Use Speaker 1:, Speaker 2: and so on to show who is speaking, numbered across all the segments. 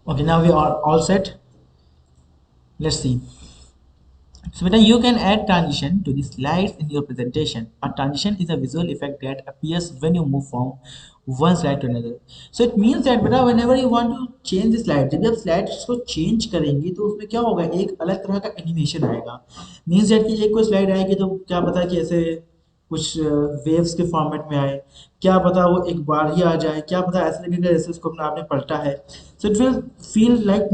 Speaker 1: Okay, now we are all set. Let's see. So beta, you can add transition to the slides in your presentation. A transition is a visual effect that appears when you move from one slide to another. So it means that beta, whenever you want to change the slide, जब आप slides को change करेंगे तो उसमें क्या होगा, एक अलग तरह का एनिमेशन आएगा. मीन्स दैट कि एक कोई स्लाइड आएगी तो क्या पता कि ऐसे कुछ वेव्स के फॉर्मेट में आए, क्या पता वो एक बार ही आ जाए, क्या पता ऐसे लगेगा जैसे उसको आपने पलटा है. So it will feel like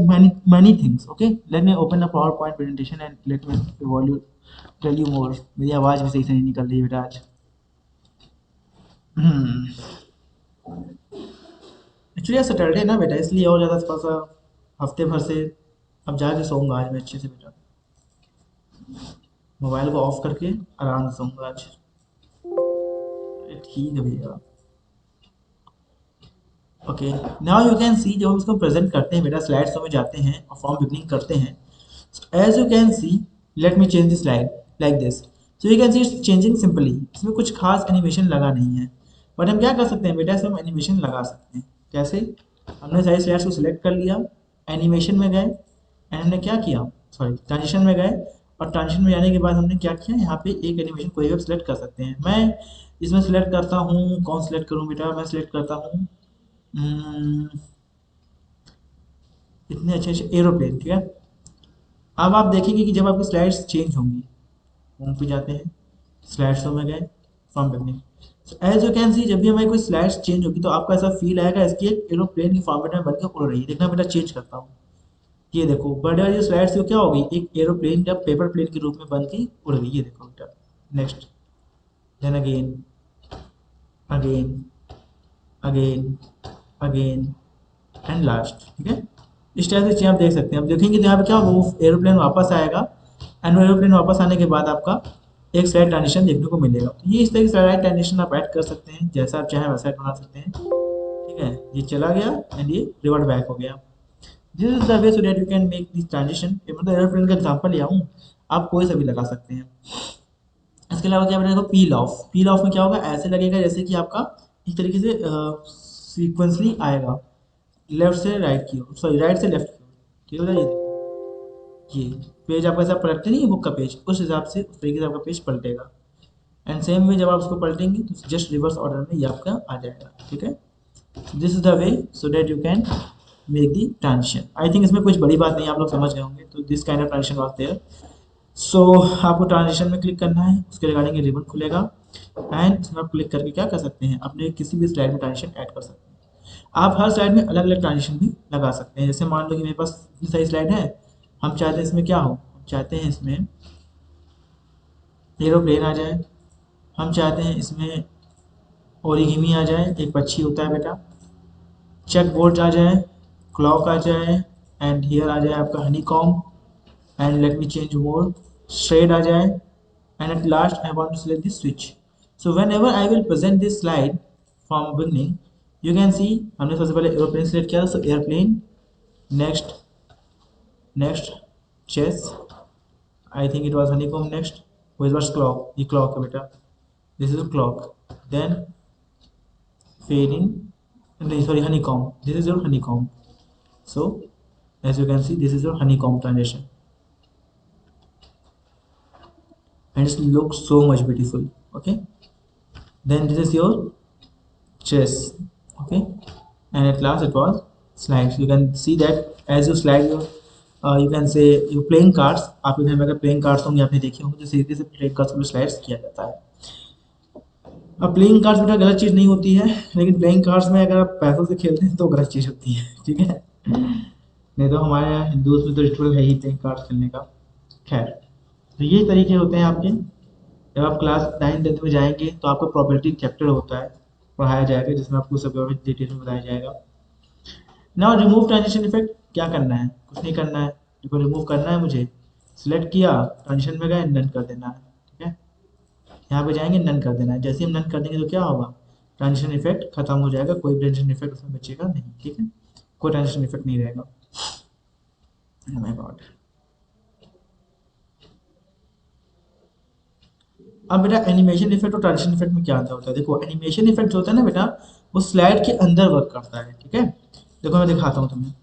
Speaker 1: many things. Okay, let me open a PowerPoint presentation and let me evaluate, tell you more. मेरी आवाज भी सही से नहीं निकल रही है बेटा आज. एक्चुअली आज सैटरडे ना बेटा, इसलिए और ज़्यादा थोड़ा सा हफ्ते भर से अब जाके सोऊंगा आज मैं अच्छे से बेटा. मोबाइल को ऑफ करके आराम से सोऊंगा आज. ठीक है भैया. Okay, now you can see, जब हम इसको प्रेजेंट करते हैं बेटा, स्लाइड्स में जाते हैं और फॉर्म बिगनिंग करते हैं. As you can see, let me change the slide like this. So you can see it's changing simply. इसमें कुछ खास एनिमेशन लगा नहीं है, बट हम क्या कर सकते हैं बेटा, इसमें हम एनिमेशन लगा सकते हैं. कैसे? हमने सारी स्लाइड्स को सिलेक्ट कर लिया, एनिमेशन में गए एंड हमने क्या किया, सॉरी ट्रांजिशन में गए, और ट्रांजिशन में जाने के बाद हमने क्या किया, यहाँ पे एक एनिमेशन कोई भी आप सिलेक्ट कर सकते हैं. मैं इसमें सिलेक्ट करता हूँ, कौन सिलेक्ट करूँ बेटा, मैं सिलेक्ट करता हूँ इतने अच्छे अच्छे एरोप्लेन. ठीक है, अब आप देखेंगे कि जब आपकी स्लाइड्स चेंज होंगी, होम पे जाते हैं, स्लाइड्स में गए, from beginning. As you can see, जब भी हमारी कोई स्लाइड्स चेंज होगी तो आपको ऐसा फील आएगा इसकी एक एरोप्लेन की फॉर्मेट में बनकर उड़ रही है. देखना बेटा, चेंज करता हूँ. ये देखो बड़े वाली स्लाइड्स को क्या होगी, एक एरोप्लेन या पेपर प्लेन के रूप में बन के उड़ गई. ये देखो बेटा. Next, then again, again, again, again and last. ठीक है, इस टाइप से चीज़ आप देख सकते हैं. आप देखेंगे तो यहाँ पे क्या होगा, वो एरोप्लेन वापस आएगा एंड वो एरोप्लेन वापस आने के बाद आपका एक स्लाइड ट्रांजिशन देखने को मिलेगा. तो ये इस तरह की स्लाइड ट्रांजिशन आप ऐड कर सकते हैं, जैसा आप चाहें वैसा बना सकते हैं. ठीक है, ये चला गया एंड ये रिवर्ट बैक हो गया. This is the way so that you can make this transition. ये मतलब एरोप्लेन का एग्जांपल लिया हूँ, आप कोई सा भी लगा सकते हैं. इसके अलावा क्या बनेगा, पील ऑफ. पील ऑफ में क्या होगा, ऐसे लगेगा जैसे कि आपका एक तरीके से सीक्वेंसली आएगा, लेफ्ट से राइट की ओर, सॉरी राइट से लेफ्ट की ओर. ठीक है बेटा, ये देखो, ये पेज आपका ऐसा पलटते नहीं है बुक का पेज, उस हिसाब से उस तरीके से आपका पेज पलटेगा. एंड सेम वे जब आप उसको पलटेंगे तो जस्ट रिवर्स ऑर्डर में ये आपका आ जाएगा. ठीक है, this is the way so that you can make the transition. I think इसमें कुछ बड़ी बात नहीं, आप लोग समझ गए होंगे. तो this kind of transition was there. So आपको ट्रांजिशन में क्लिक करना है, उसके रिगार्डिंग ये रिबन खुलेगा एंड इसमें आप क्लिक करके क्या कर सकते हैं, अपने किसी भी स्लाइड में ट्रांजिशन ऐड कर सकते हैं. आप हर स्लाइड में अलग अलग ट्रांजिशन भी लगा सकते हैं. जैसे मान लो कि मेरे पास इतनी सारी स्लाइड है, हम चाहते हैं इसमें क्या हो, हम चाहते हैं इसमें एरोप्लेन आ जाए, हम चाहते हैं इसमें ओरिगेमी आ जाए, एक पक्षी होता है बेटा, चेक बोर्ड आ जाए, क्लॉक आ जाए एंड हियर आ जाए आपका honeycomb and let me change more, shade आ जाए and at last I want to select the switch. So whenever I will present this slide from beginning, you can see हमने सबसे पहले aeroplane select किया, so airplane, next, next chess, I think it was honeycomb. Next which was clock, ये clock है बेटा, this is a clock. Then fading, नहीं sorry honeycomb, this is your honeycomb. So as you can see this is your honeycomb transition and it looks so much beautiful. Okay, then this is your chess. Okay, and at last it was slides. You can see that as you slide your you can say your playing cards. आपके घर में अगर playing cards होंगे, आपने देखे होंगे, तो सीधे से प्लेइंग कार्ड्स को स्लाइड्स किया जाता है. अब प्लेइंग कार्ड्स बेटा गलत चीज़ नहीं होती है, लेकिन प्लेइंग कार्ड्स में अगर आप पैसों से खेलते हैं तो गलत चीज़ होती है. ठीक है, नहीं तो हमारे यहाँ हिंदूज में तो रिचुअल है ही प्लेइंग कार्ड्स खेलने का. खैर, तो ये तरीके होते हैं आपके. जब आप क्लास 9th 10th में जाएंगे तो आपको प्रॉपर्टी चैप्टर होता है, पढ़ाया जाएगा, जिसमें आपको सब डिटेल में बताया जाएगा. नाउ रिमूव ट्रांजिशन इफेक्ट क्या करना है, कुछ नहीं करना है. देखो रिमूव करना है मुझे, सिलेक्ट किया, ट्रांजिशन में गए, नन कर देना है. ठीक है, यहाँ पे जाएंगे, नन कर देना है. जैसे हम नन कर देंगे तो क्या होगा, ट्रांजिशन इफेक्ट खत्म हो जाएगा, कोई ट्रांजिशन इफेक्ट उसमें बचेगा नहीं. ठीक है, कोई ट्रांजिशन इफेक्ट नहीं रहेगा. Oh my God. अब बेटा एनिमेशन इफेक्ट और ट्रांजिशन इफेक्ट में क्या अंतर होता है. देखो एनिमेशन इफेक्ट जो होता है ना बेटा, वो स्लाइड के अंदर वर्क करता है. ठीक है, देखो मैं दिखाता हूँ तुम्हें.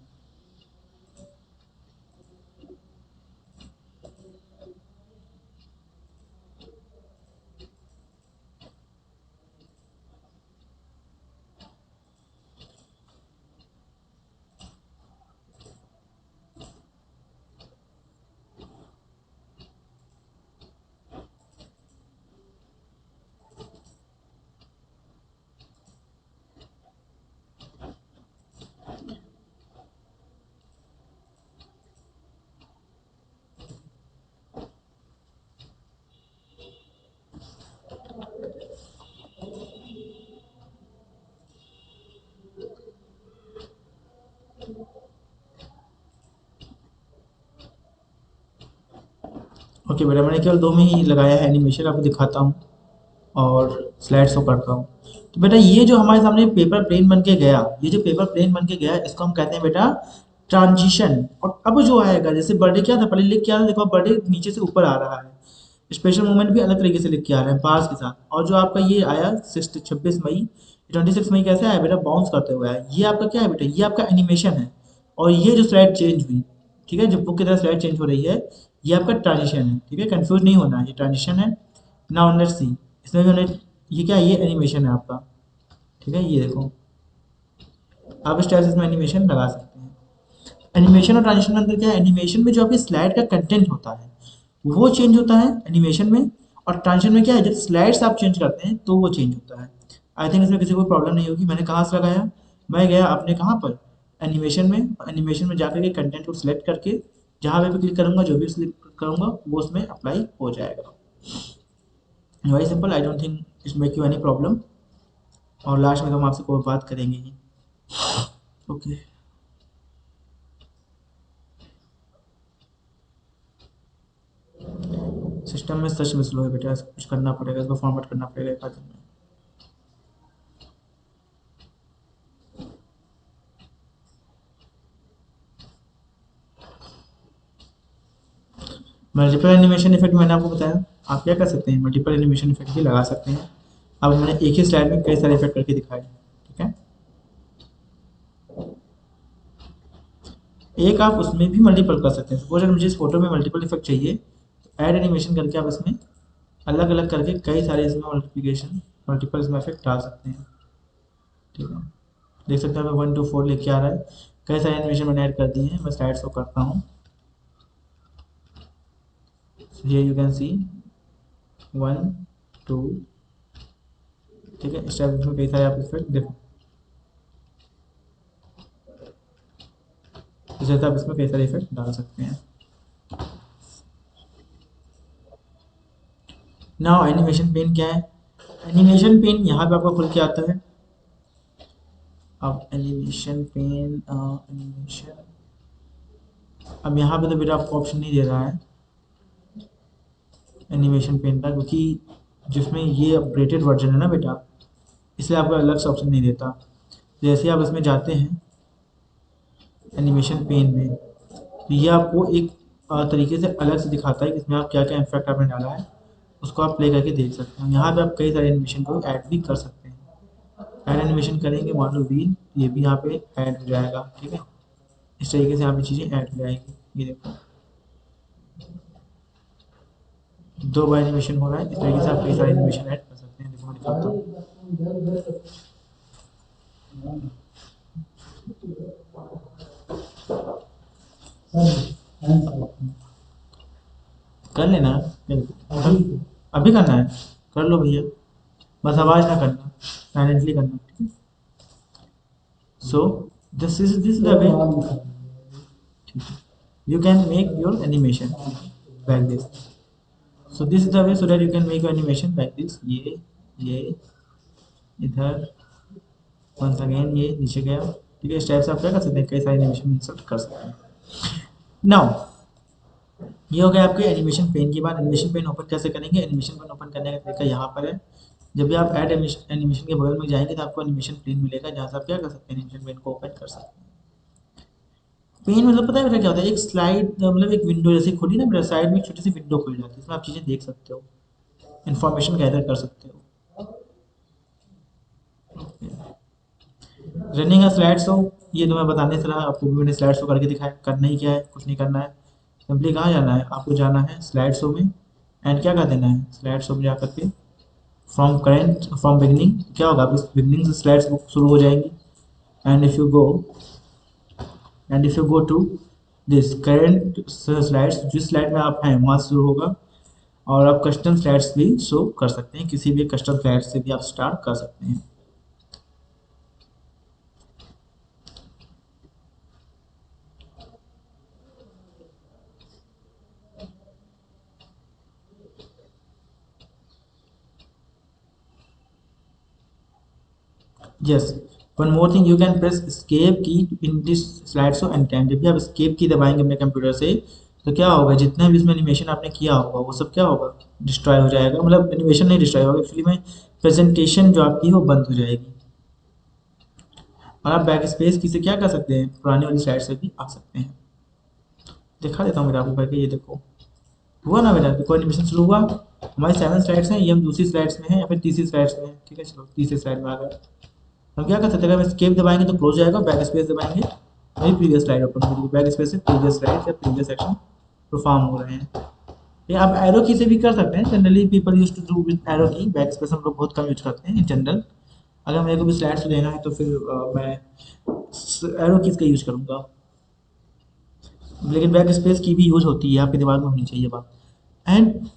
Speaker 1: ओके बेटा, मैंने केवल 2 में ही लगाया है एनिमेशन, आपको दिखाता हूँ और स्लाइड शो करता हूँ। तो बेटा ये जो हमारे सामने पेपर प्लेन बन के गया, ये जो पेपर प्लेन बन के गया इसको हम कहते हैं बेटा ट्रांजिशन। और अब जो आएगा, जैसे बर्थडे क्या था, पहले लिख क्या था, देखो बर्थडे नीचे से ऊपर आ रहा है, स्पेशल मोमेंट भी अलग तरीके से लिख के आ रहे हैं बार्स के साथ। और जो आपका ये आया 26 मई, 26 मई कैसे आया बेटा, बाउंस करते हुए आया। ये आपका क्या है बेटा, ये आपका एनिमेशन है। और ये जो स्लाइड चेंज हुई, ठीक है, जो बुक की तरह स्लाइड चेंज हो रही है, ये आपका ट्रांजिशन है। ठीक है, कंफ्यूज नहीं होना, ये ट्रांजिशन है। नाउ लेट्स सी, इसमें भी हमने, ये क्या है, ये एनिमेशन है आपका। ठीक है, ये देखो, आप इस टाइप से इसमें एनिमेशन लगा सकते हैं। एनिमेशन और ट्रांजिशन के अंदर क्या है, एनिमेशन में जो आपकी स्लाइड का कंटेंट होता है वो चेंज होता है एनिमेशन में, और ट्रांजिशन में क्या है, जब स्लाइड्स आप चेंज करते हैं तो वो चेंज होता है। आई थिंक इसमें किसी को प्रॉब्लम नहीं होगी। मैंने कहाँ से लगाया, मैं गया अपने कहाँ पर, एनिमेशन में। एनिमेशन में जाकर के कंटेंट को सिलेक्ट करके जहाँ पे भी क्लिक करूँगा, जो भी सिलेक्ट करूँगा वो उसमें अप्लाई हो जाएगा। Very simple, I don't think it make you any problem. और लास्ट में तो हम आपसे कोई बात करेंगे ही। ओके, सिस्टम में सच में स्लो है बेटा, कुछ करना पड़ेगा, इसको फॉर्मेट करना पड़ेगा एक आध दिन में। मल्टीपल एनिमेशन इफेक्ट मैंने आपको बताया, आप क्या कर सकते हैं, मल्टीपल एनिमेशन इफेक्ट भी लगा सकते हैं। अब मैंने एक ही स्लाइड में कई सारे इफेक्ट करके दिखाए। ठीक है, एक आप उसमें भी मल्टीपल कर सकते हैं। सपोज अगर मुझे इस फोटो में मल्टीपल इफेक्ट चाहिए, तो ऐड एनिमेशन करके आप इसमें अलग अलग करके कई सारे इसमें मल्टीप्लिकेशन, मल्टीपल इसमें इफेक्ट डाल सकते हैं। ठीक है, देख सकते हैं, 1 to 4 लिख के आ रहा है। कई सारे एनिमेशन मैंने ऐड कर दिए हैं। मैं स्लाइड शो करता हूँ। ये यू कैन सी 1 2, ठीक है, इस टाइप में कई सारे आप इफेक्ट देखो, जैसे आप इसमें कई सारे इफेक्ट डाल सकते हैं। नाउ एनिमेशन पेन क्या है, एनिमेशन पेन यहाँ पे आपका खुल के आता है। अब एनिमेशन पेन, एनिमेशन, अब यहाँ पे तो बेटा आपको ऑप्शन नहीं दे रहा है एनिमेशन पेन का, क्योंकि जिसमें ये अपडेटेड वर्जन है ना बेटा, इसलिए आपको अलग से ऑप्शन नहीं देता। जैसे आप इसमें जाते हैं एनिमेशन पेन में, तो ये आपको एक तरीके से अलग से दिखाता है कि इसमें आप क्या क्या इफेक्ट आपने डाला है, उसको आप प्ले करके देख सकते हैं। यहाँ पे आप कई सारे एनिमेशन को ऐड भी कर सकते हैं। ऐड एनिमेशन करेंगे, मान लो व्हील, ये भी यहाँ पे ऐड हो जाएगा। ठीक है, इस तरीके से यहाँ पे चीज़ें ऐड हो जाएंगी। ये देखो, 2 बार एनिमेशन हो रहा है। इस तरीके से आप कई सारे एनिमेशन ऐड कर सकते हैं। देखो मैं दिखाता हूँ, कर लेना, अभी करना है, कर लो भैया, बस आवाज ना करना, साइलेंटली करना। ठीक है, so this the way you can make your animation like this. So this is the way so that you can make your animation like this. ये इधर, once again ये नीचे गया। ठीक है, इस टाइप से आप क्या कर सकते हैं, कई सारे एनिमेशन इंसर्ट कर सकते हैं। नाउ ये हो गया आपके एनिमेशन पेन की बात। एनिमेशन पेन ओपन कैसे करेंगे, एनिमेशन पेन ओपन करने का तरीका यहाँ पर है। जब भी आप ऐड एनिमेशन के बगल में जाएंगे तो आपको एनिमेशन पेन मिलेगा, जहाँ से आप क्या कर सकते हैं, एनिमेशन पेन को ओपन कर सकते हैं। पेन मतलब पता है बेटा क्या होता है, एक स्लाइड मतलब एक विंडो जैसी खुली ना मेरा, साइड में एक छोटी सी विंडो खुल जाती है, इसमें आप चीज़ें देख सकते हो, इन्फॉर्मेशन गैदर कर सकते हो। रनिंग अ स्लाइड शो, ये तो मैं बताने से रहा, आपको भी मैंने स्लाइड शो करके दिखाया। करना ही क्या है, कुछ नहीं करना है, सिंपली कहाँ जाना है, आपको जाना है स्लाइड शो में, एंड क्या कर देना है, स्लाइड शो में जा करके फ्रॉम बिगनिंग क्या होगा, आप बिगनिंग से स्लाइड्स शुरू हो जाएंगी। And if you go to this current slides, जिस स्लाइड में आप हैं वहाँ से शुरू होगा। और आप कस्टम स्लाइड्स भी शो कर सकते हैं, किसी भी कस्टम स्लाइड से भी आप स्टार्ट कर सकते हैं। Yes, one more thing, you can press escape की in this slide show and time. जब भी आप escape की दबाएंगे अपने कंप्यूटर से, तो क्या होगा, जितने भी इसमें एनिमेशन आपने किया होगा वो सब क्या होगा, डिस्ट्रॉय हो जाएगा। मतलब एनिमेशन नहीं डिस्ट्रॉय होगा एक्चुअली में, प्रेजेंटेशन जो आपकी है वो बंद हो जाएगी। और आप बैक स्पेस की से क्या कर सकते हैं, पुरानी वाली स्लाइड से भी आ सकते हैं। दिखा देता हूँ बेटा आपको करके, ये देखो हुआ ना बेटा, देखो एनिमेशन शुरू हुआ। हमारी 7 स्लाइड्स हैं, ये हम दूसरी स्लाइड्स में हैं या फिर तीसरी स्लाइड्स में हैं, ठीक है चलो तीसरी स्लाइड में आ गए। हम क्या कर सकते हैं, अगर हम एस्केप दबाएंगे तो क्लोज जाएगा, बैक स्पेस दबाएंगे वही प्रीवियस स्लाइड ओपन होगी, बैक स्पेस से प्रीवियस स्लाइड या प्रीवियस सेक्शन परफॉर्म हो रहे हैं। ये आप एरो की से भी कर सकते हैं, generally people use to do with arrow key, back space हम लोग बहुत कम यूज करते हैं इन जनरल। अगर मेरे को भी स्लाइड्स लेना है तो फिर मैं एरो कीज का यूज करूंगा, लेकिन बैक स्पेस की भी यूज होती है, आपके दिमाग में होनी चाहिए बात। एंड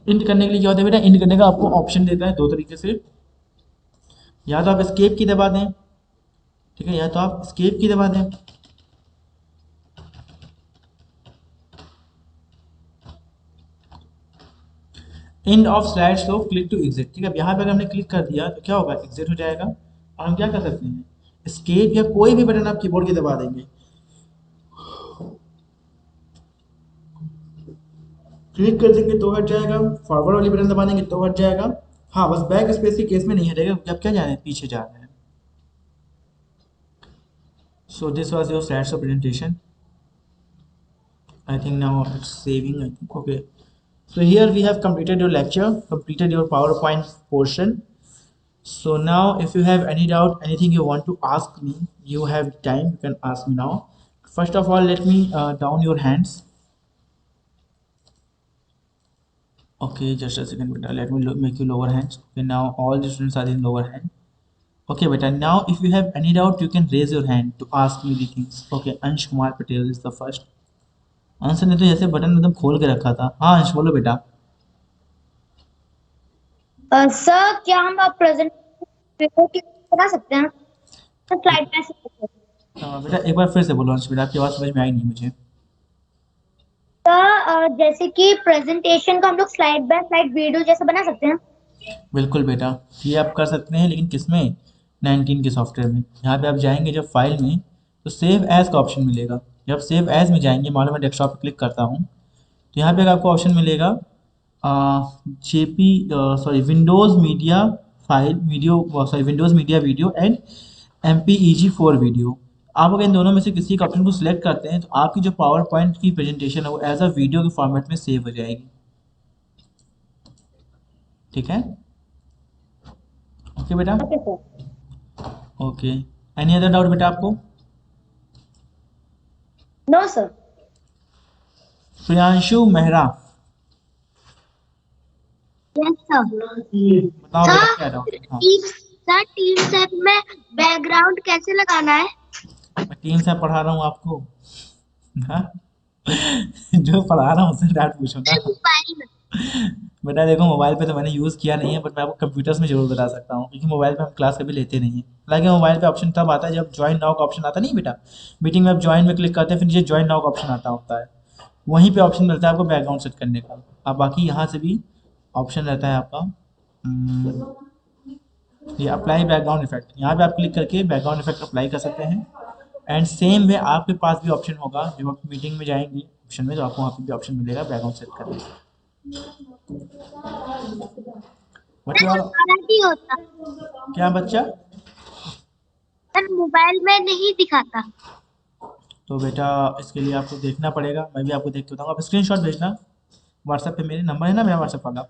Speaker 1: इंड करने के लिए क्या होता है बेटा, इंड करने का आपको ऑप्शन देता है दो तरीके से, या तो आप एस्केप की दबा दें, ठीक है, या तो आप एस्केप की दबा दें। End of slide show click to exit, ठीक है, यहाँ पे अगर हमने क्लिक कर दिया तो क्या होगा, एग्जिट हो जाएगा। और हम क्या कर सकते हैं, एस्केप या कोई भी बटन आप कीबोर्ड की दबा देंगे, क्लिक कर देंगे तो हट जाएगा, फॉरवर्ड वाली बटन दबा देंगे तो हट जाएगा। हाँ बस बैक स्पेस के केस में नहीं हटेगा क्योंकि आप क्या जा रहे हैं, पीछे जा रहे हैं। So this was your slides of presentation. I think now it's saving, I think. Okay, so here we have completed your lecture, completed your PowerPoint portion. So now if you have any doubt, anything you want to ask me, you have time, you can ask me now. First of all, let me down your hands. Okay, just a second beta, let me make you lower hands. Okay, now all the students are in lower hand. Okay beta, now if you have any doubt you can raise your hand to ask me the things. Okay, Ansh Kumar Patel is the first. Answer ने तो जैसे button एकदम खोल के रखा था। हाँ अंश बोलो बेटा।
Speaker 2: सर क्या हम आप प्रेजेंट बना सकते हैं, तो स्लाइड पे
Speaker 1: बेटा एक बार फिर से बोलो अंश, बेटा आपकी आवाज़ समझ में आई नहीं मुझे।
Speaker 2: जैसे कि प्रेजेंटेशन को हम लोग स्लाइड बाय स्लाइड वीडियो जैसा बना सकते हैं।
Speaker 1: बिल्कुल बेटा, ये आप कर सकते हैं, लेकिन किसमें, 19 के सॉफ्टवेयर में। यहाँ पे आप जाएंगे जब फाइल में तो सेव एज का ऑप्शन मिलेगा। जब सेव एज में जाएंगे, मान लो मैं डेस्कटॉप पे क्लिक करता हूँ तो यहाँ पे एक आपको ऑप्शन मिलेगा JP, sorry Windows media file video, sorry Windows media video and MPEG 4 video. आप अगर इन दोनों में से किसी का ऑप्शन को सिलेक्ट करते हैं तो आपकी जो पावर पॉइंट की प्रेजेंटेशन है वो एज अ वीडियो के फॉर्मेट में सेव हो जाएगी, ठीक है। ओके बेटा।
Speaker 2: Okay sir.
Speaker 1: Okay, any other doubt बेटा आपको।
Speaker 2: No sir.
Speaker 1: Priyanshu Mehra,
Speaker 2: yes sir.
Speaker 1: बताओ बेटा क्या डाउट है। हाँ,
Speaker 2: सर टीम्स ऐप में बैकग्राउंड कैसे लगाना है?
Speaker 1: मैं 3 से पढ़ा रहा हूँ आपको। हाँ? जो पढ़ा रहा हूँ उससे डाउट पूछो ना।
Speaker 2: मोबाइल में।
Speaker 1: बेटा देखो, मोबाइल पे तो मैंने यूज़ किया नहीं है, बट मैं आपको कंप्यूटर्स में जरूर बता सकता हूँ, क्योंकि मोबाइल पे हम क्लास कभी लेते नहीं है। हालांकि मोबाइल पे ऑप्शन तब आता है जब ज्वाइन नाउ का ऑप्शन आता नहीं बेटा, मीटिंग में आप ज्वाइन में क्लिक करते हैं, फिर नीचे ज्वाइन नाउ का ऑप्शन आता होता है, वहीं पे ऑप्शन मिलता है आपको बैकग्राउंड सेट करने का। अब बाकी यहाँ से भी ऑप्शन रहता है आपका, ये अप्लाई बैकग्राउंड इफेक्ट, यहाँ पे आप क्लिक करके बैकग्राउंड इफेक्ट अप्लाई कर सकते हैं। एंड सेम वे आपके पास भी ऑप्शन होगा, जब आप मीटिंग में जाएंगे ऑप्शन में, तो आपको वहाँ पे भी ऑप्शन मिलेगा बैकग्राउंड सेट करने का। बट
Speaker 2: सर हमारा नहीं होता,
Speaker 1: क्या बच्चा,
Speaker 2: सर मोबाइल में नहीं दिखाता।
Speaker 1: तो बेटा इसके लिए आपको देखना पड़ेगा, मैं भी आपको देख के बताऊँगा। आप स्क्रीनशॉट भेजना व्हाट्सएप पे, मेरे नंबर है ना मेरा व्हाट्सएप वाला।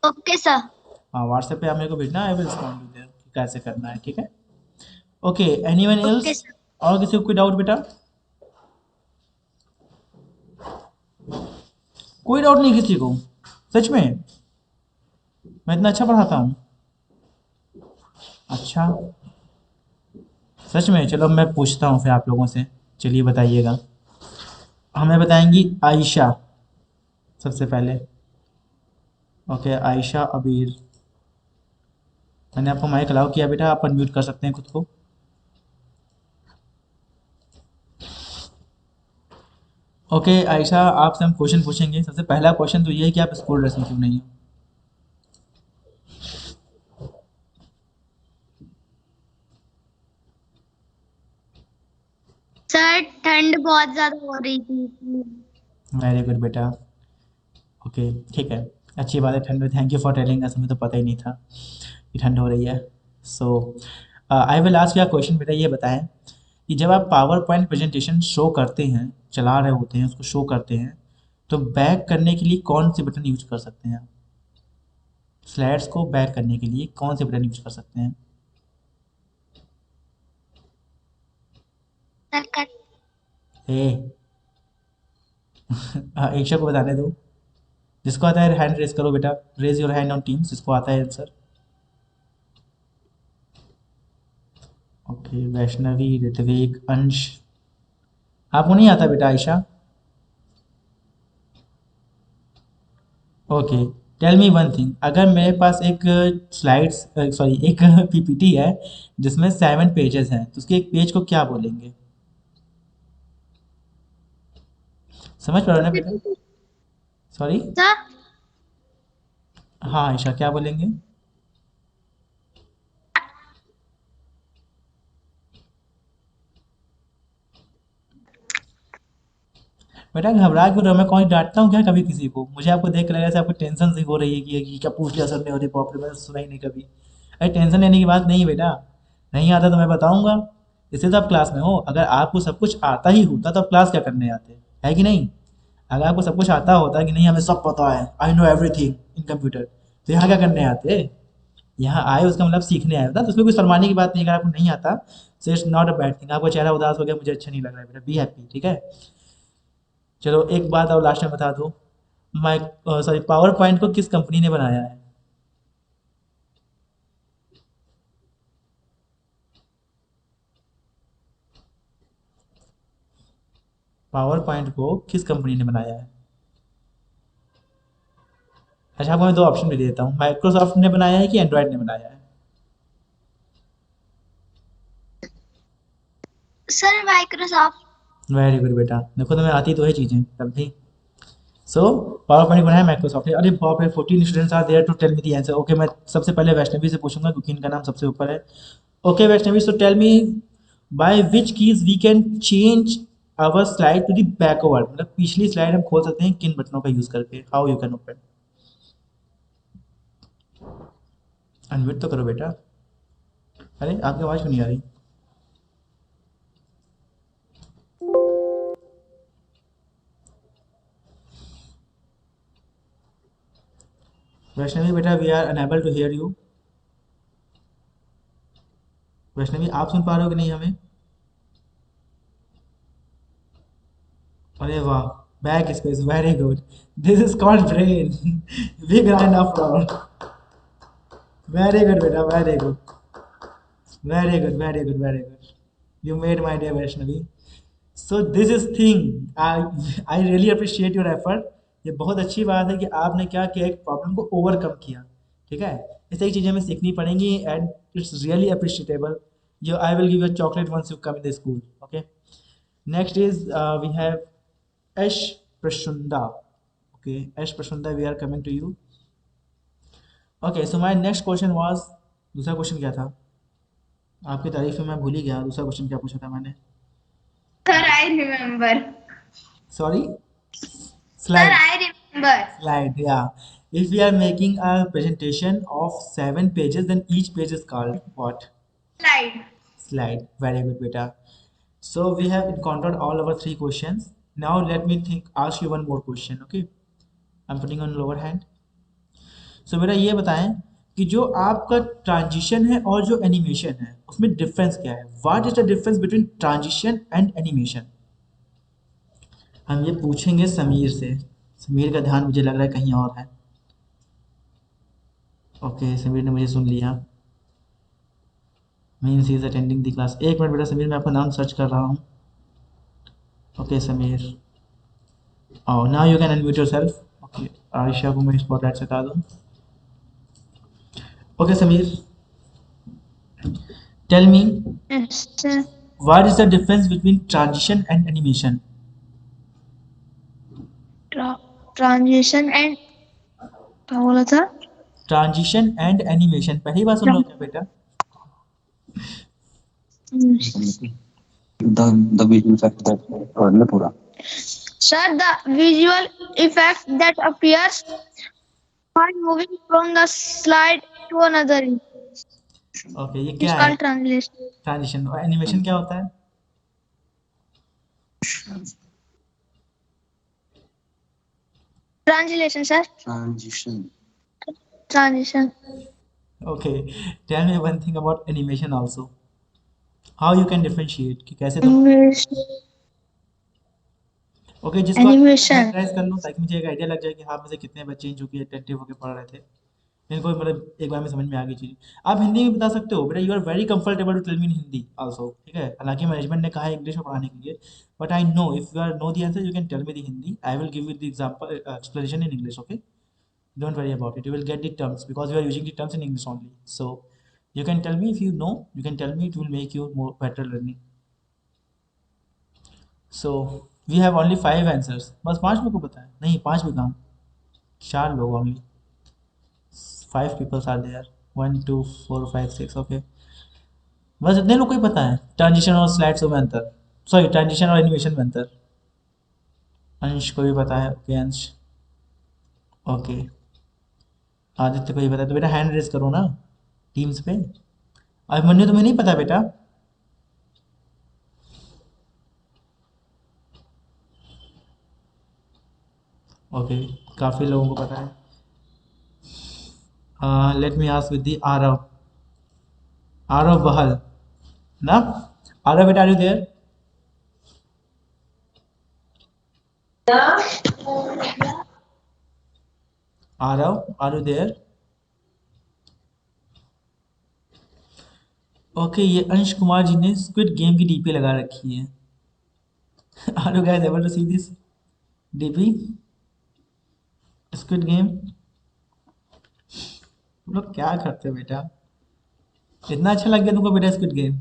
Speaker 2: Okay sir.
Speaker 1: हाँ व्हाट्सएप पे आप मेरे को भेजना, I will respond to there कि कैसे करना है, ठीक है। Okay, anyone
Speaker 2: okay
Speaker 1: else,
Speaker 2: sir.
Speaker 1: और किसी को कोई डाउट बेटा। कोई डाउट नहीं किसी को, सच में मैं इतना अच्छा पढ़ाता हूँ। अच्छा सच में, चलो मैं पूछता हूँ फिर आप लोगों से, चलिए बताइएगा। हमें बताएंगी आयशा सबसे पहले। ओके आयशा अबीर, मैंने आपको माइक अलाउ किया बेटा, आप अनम्यूट कर सकते हैं खुद को। ओके आयशा, आपसे हम क्वेश्चन पूछेंगे। सबसे पहला क्वेश्चन तो ये है कि आप स्कूल ड्रेस में क्यों नहीं हो।
Speaker 2: सर ठंड बहुत ज्यादा हो रही थी।
Speaker 1: वेरी गुड बेटा। ओके ठीक है, अच्छी बात है ठंड में। Thank you for telling us, हमें तो पता ही नहीं था कि ठंड हो रही है। So I will ask you question बेटा, ये बताएं कि जब आप पावर पॉइंट प्रेजेंटेशन शो करते हैं, चला रहे होते हैं, उसको शो करते हैं, तो बैक करने के लिए कौन से बटन यूज कर सकते हैं? स्लाइड्स को बैक करने के लिए कौन से बटन यूज कर सकते हैं?
Speaker 2: सर कट
Speaker 1: ए ईशा को बताने दो, जिसको आता है हैंड रेज करो बेटा, raise your hand on Teams जिसको आता है आंसर। ओके वैष्णवी, ऋत्विक, अंश, आपको नहीं आता बेटा? Ayesha, okay tell me one thing, अगर मेरे पास एक स्लाइड्स सॉरी एक पीपीटी है जिसमें 7 पेजेस हैं, तो उसके एक पेज को क्या बोलेंगे? समझ पा रहे हो ना बेटा? सॉरी,
Speaker 2: सर
Speaker 1: हाँ आयशा क्या बोलेंगे? बेटा घबरा क्यों रहे हो? मैं कौन डांटता हूँ क्या कभी किसी को? मुझे आपको देख के लग रहा है जैसे आपको टेंशन सी हो रही है कि ये क्या पूछ लिया सर ने, अरे बाप रे मैंने सुना ही नहीं कभी। अरे टेंशन लेने की बात नहीं है बेटा, नहीं आता तो मैं बताऊंगा, इसलिए तो आप क्लास में हो। अगर आपको सब कुछ आता ही होता तो आप क्लास क्या करने आते, है कि नहीं? अगर आपको सब कुछ आता होता कि नहीं हमें सब पता है, I know everything in computer, तो यहाँ क्या करने आते? यहाँ आए उसका मतलब सीखने आए होता, तो उसमें कुछ शर्माने की बात नहीं। अगर आपको नहीं आता so it's not a bad thing. आपका चेहरा उदास हो गया, मुझे अच्छा नहीं लग रहा है बेटा, बी हैप्पी, ठीक है? चलो एक बात और लास्ट में बता दो, माइक सॉरी पावर पॉइंट को किस कंपनी ने बनाया है? पावर पॉइंट को किस कंपनी ने बनाया है? अच्छा आपको मैं 2 ऑप्शन भी दे देता हूँ, माइक्रोसॉफ्ट ने बनाया है कि एंड्रॉयड ने बनाया है?
Speaker 2: Sir Microsoft.
Speaker 1: वेरी गुड बेटा, देखो तुम्हें आती तो है चीज़ें तब भी। सो पावर पॉइंट बनाया माइक्रोसॉफ्ट ने। अरे बाप रे, 14 students are there to tell me the answer. Okay मैं सबसे पहले वैष्णवी से पूछूंगा क्योंकि इनका नाम सबसे ऊपर है। Okay Vaishnavi, so tell me by which keys we can change our slide to the backward, मतलब पिछली स्लाइड हम खोल सकते हैं किन बटनों का यूज करके? How you can open? Unmute तो करो बेटा। अरे आपकी आवाज़ क्यों नहीं आ रही? वैष्णवी बेटा we are unable to hear you. Vaishnavi आप सुन पा रहे हो कि नहीं हमें? अरे वाह, backspace, very good, this is called brain. Big round of applause. Very good बेटा, very good, very good, very good, very good, you made my day Vaishnavi. So this is thing, I really appreciate your effort. ये बहुत अच्छी बात है कि आपने क्या किया, एक प्रॉब्लम को ओवरकम किया, ठीक है? ऐसी चीज़ें हमें सीखनी पड़ेंगी and it's really appreciable. Yo I will give you chocolate once you come in the school, okay? Next is we have Ash Prashunda. Okay Ash Prashunda, we are coming to you. Okay so my next question was, दूसरा question क्या था? आपकी तारीफ में मैं भूल ही गया, दूसरा क्वेश्चन क्या पूछा था मैंने?
Speaker 2: Sir I remember.
Speaker 1: Sorry,
Speaker 2: sir
Speaker 1: slide,
Speaker 2: I remember.
Speaker 1: slide, yeah. If we are making a presentation of 7 pages, then each page is called what?
Speaker 2: Slide.
Speaker 1: Slide. Very good beta. So we have encountered all our 3 questions. Now let me ask you one more question, okay? I'm putting on lower hand. So बेटा ये बताएं कि जो आपका transition है और जो animation है उसमें डिफरेंस क्या है? What is the difference between transition and animation? हम ये पूछेंगे समीर से। समीर का ध्यान मुझे लग रहा है कहीं और है। ओके समीर ने मुझे सुन लिया। Means he is attending the class. एक मिनट बेटा समीर, मैं आपका नाम सर्च कर रहा हूँ। Okay Sameer, oh now you can unmute yourself. Okay Ayesha को मैं स्पॉटलाइट से हटा दूँ। Okay Sameer, tell me
Speaker 2: sir
Speaker 1: what is the difference between transition and animation?
Speaker 2: Transition and क्या बोला था?
Speaker 1: ट्रांजिशन एंड एनिमेशन पहली बार सुन रहे हो क्या बेटा?
Speaker 3: the visual effect that पढ़ना पूरा
Speaker 2: Sir, the visual effect that appears while moving from the slide to another
Speaker 1: okay, ये
Speaker 2: is
Speaker 1: क्या है?
Speaker 2: called translation.
Speaker 1: ट्रांजिशन। और एनिमेशन क्या होता है?
Speaker 2: Translation, sir.
Speaker 3: transition
Speaker 2: Transition.
Speaker 1: Okay, tell me one thing about animation also. How you can differentiate कि कैसे तुम
Speaker 2: Animation.
Speaker 1: ओके जिसको
Speaker 2: Animation.
Speaker 1: हैंड राइज कर लो ताकि मुझे एक आइडिया लग जाए कि हाँ में से कितने बच्चे हैं जो कि अटेंटिव होकर पढ़ रहे थे, इनको मतलब एक बार में समझ में आ गई चीज़। आप हिंदी में बता सकते हो बेटा, you are very comfortable to tell me in Hindi also, ठीक है? हालांकि मैनेजमेंट ने कहा है इंग्लिश में पढ़ाने के लिए, but I know if you are know the answer you can tell me the Hindi, I will give you the example explanation in English, okay? Don't worry about it. You will get the terms because you are using the terms in English only. So you can tell me if you know. You can tell me. It will make you more better learning. So we have only 5 answers. बस 5 लोगों को पता है? नहीं 5 भी कम, 4 लोग only. 5 people are there. 1 2 4 5 6. Okay. बस इतने लोग को ही पता है ट्रांजिशन और स्लाइड्स में अंतर, सॉरी ट्रांजिशन और एनिमेशन में अंतर। अंश को भी पता है? ओके अंश, ओके। आदित्य को भी पता है, तो बेटा हैंड रेज करो ना टीम्स पे। अभिमन्यु तुम्हें नहीं पता बेटा? ओके, काफ़ी लोगों को पता है। Let me ask with the Aarav, Aarav Bahl ना? आरव बेटा, are you there? Aarav, are you there? Okay, ये अंश कुमार जी ने स्क्विड गेम की डीपी लगा रखी है। Are you guys able to see this DP squid game? तुम लोग क्या करते हो बेटा? इतना अच्छा लग गया तुमको बेटा स्क्विड गेम?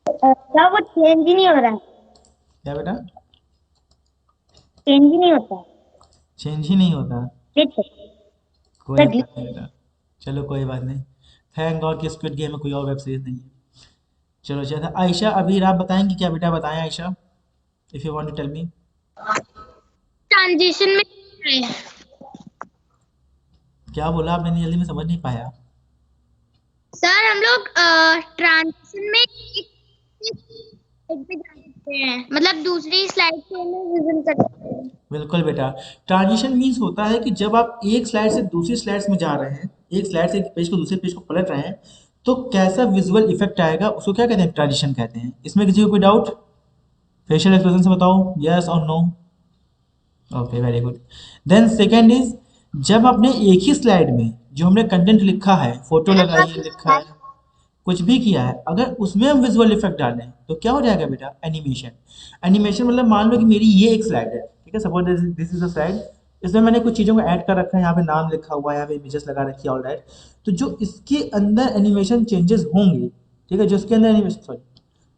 Speaker 2: क्या वो चेंज ही नहीं हो रहा है?
Speaker 1: क्या बेटा?
Speaker 2: चेंज ही नहीं होता है।
Speaker 1: चेंज ही नहीं होता?
Speaker 2: देखो
Speaker 1: कोई बात नहीं बेटा, चलो कोई बात नहीं। थैंक गॉड कि स्क्विड गेम में कोई और वेब सीरीज नहीं है। चलो चलो, आयशा अभी आप बताएंगी क्या बेटा? बताएं Ayesha, if you want to tell me.
Speaker 2: Transition में
Speaker 1: क्या बोला आपने? जल्दी में समझ नहीं पाया।
Speaker 2: सर हम लोग ट्रांजिशन में एक पे जा सकते हैं, मतलब दूसरी स्लाइड पे हम विजन कर सकते हैं।
Speaker 1: बिल्कुल बेटा, ट्रांजिशन मीन्स होता है कि जब आप एक स्लाइड से दूसरी स्लाइड्स में जा रहे हैं, एक स्लाइड से एक पेज को दूसरे पेज को पलट रहे हैं, तो कैसा विजुअल इफेक्ट आएगा उसको क्या कहते हैं? ट्रांजिशन कहते हैं। इसमें किसी को कोई डाउट? फेशियल एक्सप्रेशन से बताओ, यस और no. Okay very good. Then second is, जब आपने एक ही स्लाइड में जो हमने कंटेंट लिखा है, फोटो लगाई है, लिखा है, कुछ भी किया है, अगर उसमें हम विजुअल इफेक्ट डालें तो क्या हो जाएगा बेटा? एनिमेशन। एनिमेशन मतलब मान लो कि मेरी ये एक स्लाइड है, ठीक है? Suppose this is a slide, इसमें मैंने कुछ चीज़ों को ऐड कर रखा है, यहाँ पे नाम लिखा हुआ है, यहाँ पे इमेजेस लगा रखी है, ऑल राइट। तो जो इसके अंदर एनिमेशन चेंजेस होंगे, ठीक है, जो इसके अंदर एनिमेशन, सॉरी,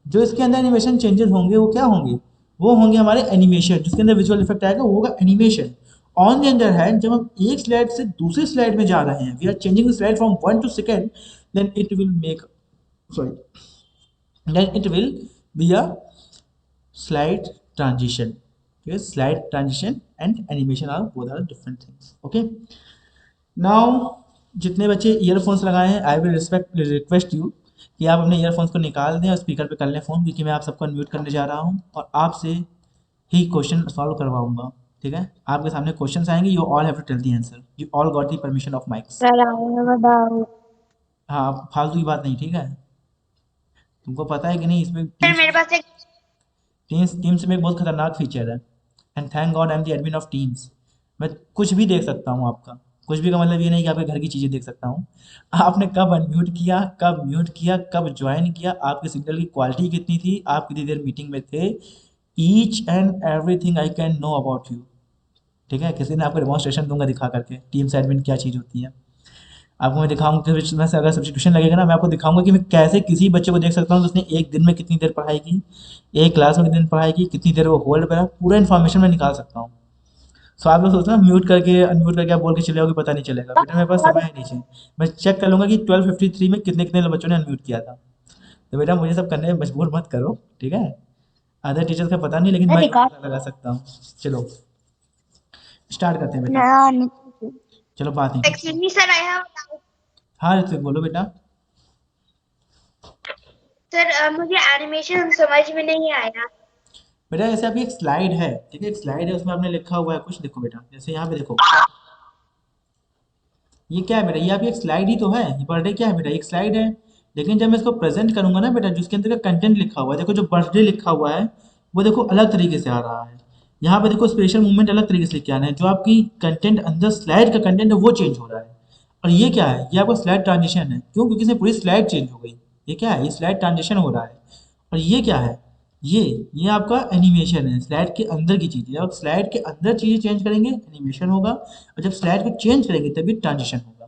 Speaker 1: जो इसके अंदर एनिमेशन चेंजेस होंगे वो क्या होंगे? वो होंगे हमारे एनिमेशन। जिसके अंदर विजुअल इफेक्ट आएगा वो होगा animation. On the other hand, जब हम एक स्लाइड से दूसरी स्लाइड में जा रहे हैं, we are changing the slide from 1 to 2, then it will make, sorry, then it will be a slide transition. Okay, slide transition and animation are both are different things. Okay, now जितने बच्चे earphones लगाए हैं, I will request you कि आप अपने earphones को निकाल दें और स्पीकर पे कर लें फ़ोन, क्योंकि मैं आप सबको अनम्यूट करने जा रहा हूँ और आपसे ही क्वेश्चन सॉल्व करवाऊंगा, ठीक है? आपके सामने क्वेश्चंस आएंगे, you all have to tell the answer, you all got the permission of mics. हाँ, फालतू की बात नहीं, ठीक है? तुमको पता है कि नहीं इसमें
Speaker 2: सर मेरे पास एक
Speaker 1: टीम्स में एक बहुत खतरनाक फीचर है, and thank God I am the admin of teams. मैं कुछ भी देख सकता हूँ आपका, कुछ भी का मतलब ये नहीं कि आपके घर की चीज़ें देख सकता हूँ। आपने कब अनम्यूट किया, कब म्यूट किया, कब ज्वाइन किया, आपके सिग्नल की क्वालिटी कितनी थी, आप कितनी देर मीटिंग में थे, each and everything I can know about you, ठीक है? किसी ने आपको डेमोन्स्ट्रेशन दूंगा दिखा करके टीम्स एडमिन क्या चीज़ होती है। आपको मैं दिखाऊंगा कि मैं से अगर सब्स्टिट्यूशन लगेगा ना, मैं आपको दिखाऊंगा कि मैं कैसे किसी बच्चे को देख सकता हूँ कि उसने एक दिन में कितनी देर पढ़ाई की, एक क्लास में कितनी देर पढ़ाई की, कितनी देर वो होल्ड करा, पूरा इन्फॉर्मेशन मैं निकाल सकता हूँ। सो आप लोग सोचते हैं म्यूट करके अनम्यूट करके आप बोल के चले जाओगे, पता नहीं चलेगा। बेटा मेरे पास समय है नीचे, मैं चेक कर लूँगा कि 12:53 में कितने कितने बच्चों ने अनम्यूट किया था। तो बेटा मुझे सब करने में मजबूर मत करो, ठीक है। अदर टीचर्स का पता नहीं, लेकिन मैं पता लगा सकता हूँ। चलो स्टार्ट करते हैं बेटा। चलो बात नहीं।
Speaker 2: Excuse me, sir. I have a doubt.
Speaker 1: हाँ ऋत्विक बोलो बेटा।
Speaker 2: सर मुझे एनिमेशन समझ में नहीं आया।
Speaker 1: बेटा जैसे अभी एक स्लाइड है, ठीक है, एक स्लाइड है, उसमें आपने लिखा हुआ है कुछ, देखो बेटा जैसे यहाँ पे देखो, ये क्या है बेटा, ये आपकी एक स्लाइड ही तो है, ये बर्थडे क्या है बेटा, एक स्लाइड है। लेकिन जब मैं इसको प्रेजेंट करूंगा ना बेटा, जिसके अंदर का कंटेंट लिखा हुआ है, देखो जो बर्थडे लिखा हुआ है वो देखो अलग तरीके से आ रहा है। यहाँ पे देखो स्पेशल मूवमेंट अलग तरीके से लिख के आना है, जो आपकी कंटेंट अंदर स्लाइड का कंटेंट है वो चेंज हो रहा है। और ये क्या है, ये आपका स्लाइड ट्रांजिशन है। क्यों? क्योंकि इसमें पूरी स्लाइड चेंज हो गई। ये क्या है, ये स्लाइड ट्रांजिशन हो रहा है। और ये क्या है, ये आपका एनिमेशन है, स्लाइड के अंदर की चीज़ है। जब स्लाइड के अंदर चीज़ें चेंज करेंगे एनिमेशन होगा, और जब स्लाइड को चेंज करेंगे तभी ट्रांजिशन होगा।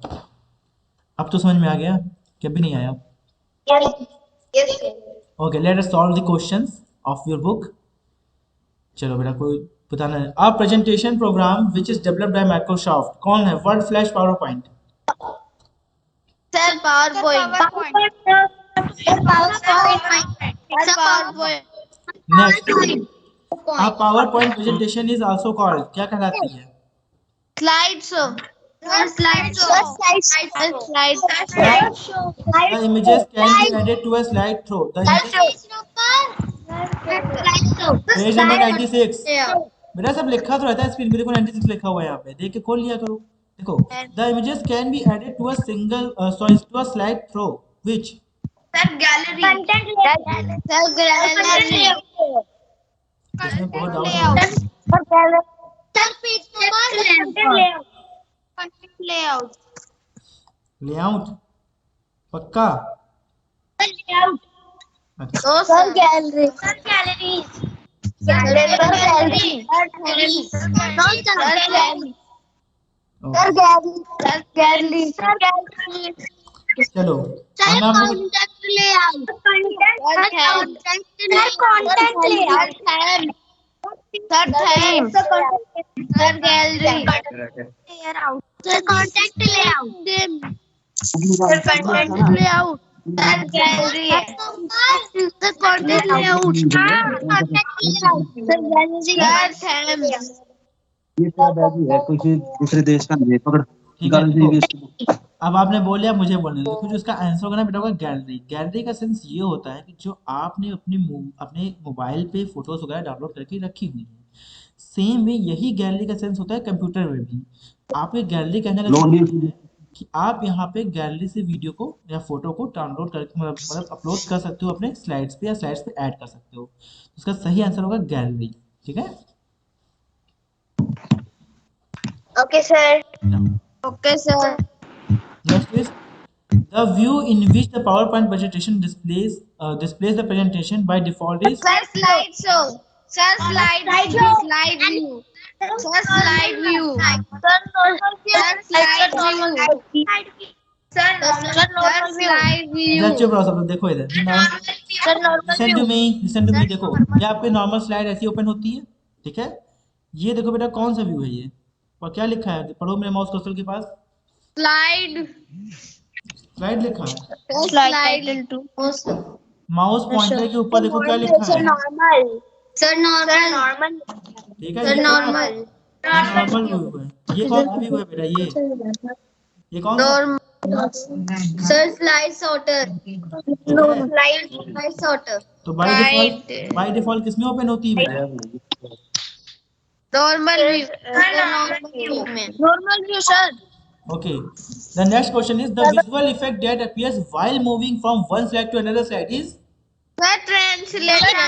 Speaker 1: अब तो समझ में आ गया, क्या भी नहीं आया?
Speaker 2: Yes, sir.
Speaker 1: Okay, let us solve the questions of your book. चलो बेटा कोई बताना है। A presentation programme which is developed by Microsoft, कौन है? Word, flash, power point?
Speaker 2: Sir, PowerPoint. Sir, PowerPoint. Sir, PowerPoint.
Speaker 1: Next, a power point presentation is also called, क्या कहलाती है?
Speaker 2: Slideshow. Sir, slideshow. Slideshow.
Speaker 1: The images can be added to a slide through the images, page number 96। बेटा सब लिखा तो रहता है screen पे, देखो 96 लिखा हुआ है यहाँ पे, देख के खोल लिया करो। देखो, the images can be added to a single sorry to a slide through which,
Speaker 2: Sir, gallery. Sir, gallery.
Speaker 1: इसमें बहुत डाउट है।
Speaker 2: Sir, page number. Content layout.
Speaker 1: Layout पक्का?
Speaker 2: Layout.
Speaker 1: अच्छा,
Speaker 2: Sir, gallery. Sir, gallery. Sir, gallery. No, sir, gallery.
Speaker 1: Okay.
Speaker 2: Sir, gallery. Sir, gallery.
Speaker 1: चलो
Speaker 2: Sir,
Speaker 1: अब मैं आपको
Speaker 2: contact layout. Sir, contact layout. Sir, theme. Sir, gallery. Sir, contact layout. Sir, content layout. Sir, gallery. Sir, content layout. Contact layout. Sir, gallery. Sir, theme.
Speaker 3: ये क्या bag है, कुछ दूसरे देश का नहीं है, पकड़
Speaker 1: ठीक है,
Speaker 3: निकाल
Speaker 1: देखो,
Speaker 3: दीजिए इसको।
Speaker 1: अब आपने बोल लिया, मुझे बोलने दो। देखो जो इसका आंसर होगा ना बेटा होगा गैलरी। गैलरी का सेंस ये होता है कि जो आपने अपने मोबाइल पे फोटोज वगैरह डाउनलोड करके रखी हुई है, सेम वे यही गैलरी का सेंस होता है कंप्यूटर में भी। आपके गैलरी कहने का
Speaker 3: लोड
Speaker 1: मतलब है कि आप यहाँ पे गैलरी से वीडियो को या फोटो को डाउनलोड कर मतलब अपलोड कर सकते हो अपने स्लाइड्स पे, या स्लाइड्स पे ऐड कर सकते हो। इसका सही आंसर होगा गैलरी, ठीक है।
Speaker 2: Okay, sir. Okay, sir.
Speaker 1: Next is the view in which the PowerPoint presentation displays the presentation by default is,
Speaker 2: Sir, slideshow. Sir, slide view. Slide view. Sir, slide view. Sir, slide view. Sir, slide view.
Speaker 1: इधर चुप रहो सब लोग, देखो इधर
Speaker 2: Sir, normal
Speaker 1: listen to
Speaker 2: view.
Speaker 1: Me, listen to me. देखो ये आपके नॉर्मल स्लाइड ऐसी ओपन होती है, ठीक है। ये देखो बेटा कौन सा व्यू है ये, और क्या लिखा है, पढ़ो मेरे माउस कर्सर के पास,
Speaker 2: Slide.
Speaker 1: स्लाइड लिखा है।
Speaker 2: Slide.
Speaker 1: माउस पॉइंटर के ऊपर देखो क्या लिखा है,
Speaker 2: Normal. Sir, normal.
Speaker 1: ठीक है।
Speaker 2: Sir,
Speaker 1: ये
Speaker 2: normal.
Speaker 1: नॉर्मल व्यू है। ये कौन सा व्यू है बेटा, ये कौन सा?
Speaker 2: Sir, slide sorter.
Speaker 1: ठीक है।
Speaker 2: Slide sorter.
Speaker 1: तो बाय डिफॉल्ट किसमें ओपन होती है बेटा?
Speaker 2: Normal view. Normal view, sir.
Speaker 1: Okay. The next question is the visual effect that appears while moving from one slide to another slide is?
Speaker 2: Sir, translation.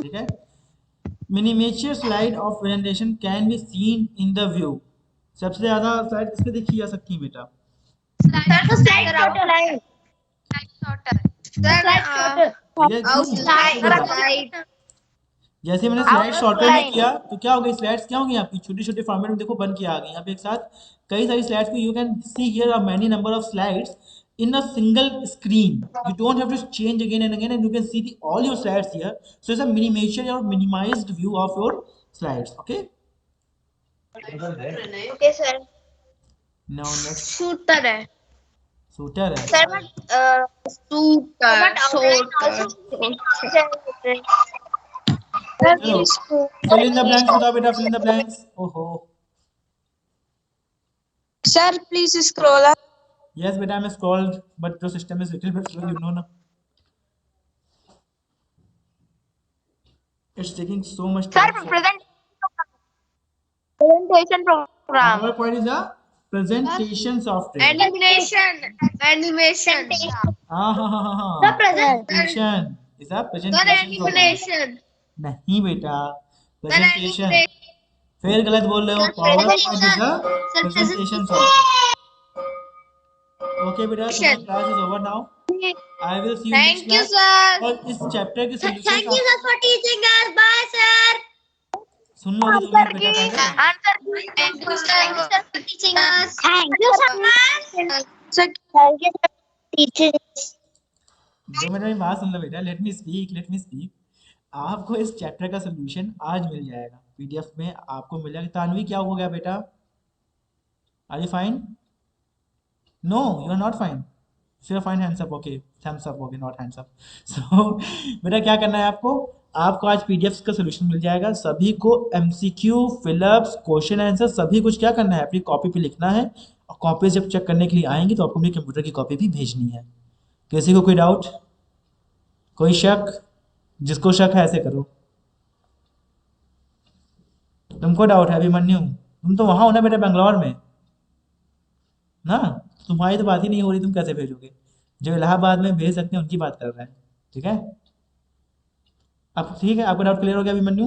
Speaker 1: ठीक है। Miniature slide of presentation can be seen in the view. सबसे ज्यादा slide किस पे देखी जा सकती है बेटा? ठीक है, क्यों? जैसे मैंने स्लाइड शॉर्टर में किया तो क्या हो गई, स्लाइड्स क्या होंगी आपकी छोटी छोटी फॉर्मेट में देखो बन के आ गई। यहाँ पे एक साथ कई सारी स्लाइड्स को, you can see here are many number of slides in a single screen. You don't have to change again and again, and you can see all your slides here. So it's a miniature or minimized view of your slides. Okay.
Speaker 2: Okay, sir.
Speaker 1: Now next
Speaker 4: shooter है
Speaker 1: shooter है।
Speaker 2: Sir but
Speaker 4: shooter
Speaker 1: चलो fill in the blanks बताओ बेटा, fill in the blanks. ओहो
Speaker 4: sir please scroll up
Speaker 1: yes बेटा, मैं scrolled but जो system is little bit slow, you know ना, it's taking so much
Speaker 2: sir
Speaker 1: time.
Speaker 2: Presentation program
Speaker 1: Our point is a presentation software.
Speaker 4: Animation
Speaker 1: हाँ हाँ हाँ हाँ हाँ,
Speaker 2: sir present
Speaker 1: presentation is a
Speaker 4: sir
Speaker 1: presentation software।
Speaker 4: Animation
Speaker 1: नहीं बेटा, presentation फिर गलत बोल रहे हो। PowerPoint is a presentation software। Okay बेटा, तुम्हारा class is over now. I will see you next
Speaker 4: thank you
Speaker 1: class.
Speaker 4: Sir
Speaker 1: और इस चैप्टर के solution
Speaker 2: sir for teaching us, bye sir.
Speaker 1: सुन लो तो तुम बेटा पहले।
Speaker 4: Answer thank you sir
Speaker 2: teaching us, thank you sir
Speaker 4: sir
Speaker 2: thank you for teaching.
Speaker 1: 2 minute में बात सुन लो बेटा, let me speak, let me speak. आपको इस चैप्टर का सोल्यूशन आज मिल जाएगा, पीडीएफ में आपको मिल जाएगा। तानवी क्या हो गया बेटा? Are you fine? No, you are not fine. You are fine, hands up. Okay, thumbs up, okay, not hands up. So बेटा क्या करना है आपको? आपको आज पीडीएफ का सोल्यूशन मिल जाएगा। सभी को एमसीक्यू, फिलअप्स, क्वेश्चन आंसर सभी कुछ क्या करना है, अपनी कॉपी पे लिखना है। और कॉपी जब चेक करने के लिए आएंगी तो आपको अपनी कंप्यूटर की कॉपी भी भेजनी है। किसी को कोई डाउट, कोई शक? जिसको शक है ऐसे करो। तुमको डाउट है अभिमन्यु? तुम तो वहां हो ना बेटा, बेंगलोर में ना, तुम्हारी तो बात ही नहीं हो रही, तुम कैसे भेजोगे? जो इलाहाबाद में भेज सकते हैं उनकी बात कर रहे हैं, ठीक है? अब ठीक है, आपका डाउट क्लियर हो गया अभिमन्यु?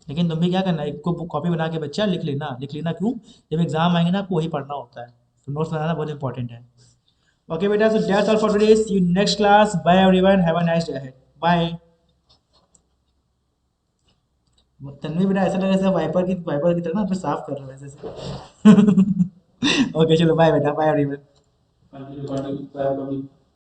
Speaker 1: लेकिन तुम भी क्या करना है, एक को कॉपी बना के बच्चा लिख लेना। लिख लेना क्यों? जब एग्जाम आएंगे ना आपको वही पढ़ना होता है, तो नोट्स बनाना बहुत इंपॉर्टेंट है। ओके बेटा, so that's all for today. See you next class. Bye everyone, have a nice day ahead. Bye. Tanvi बेटा ऐसा लग रहा है जैसे वाइपर की तरह ना फिर साफ कर रहे हो ऐसे ऐसे। ओके चलो, बाय बेटा, बाय एवरीवन।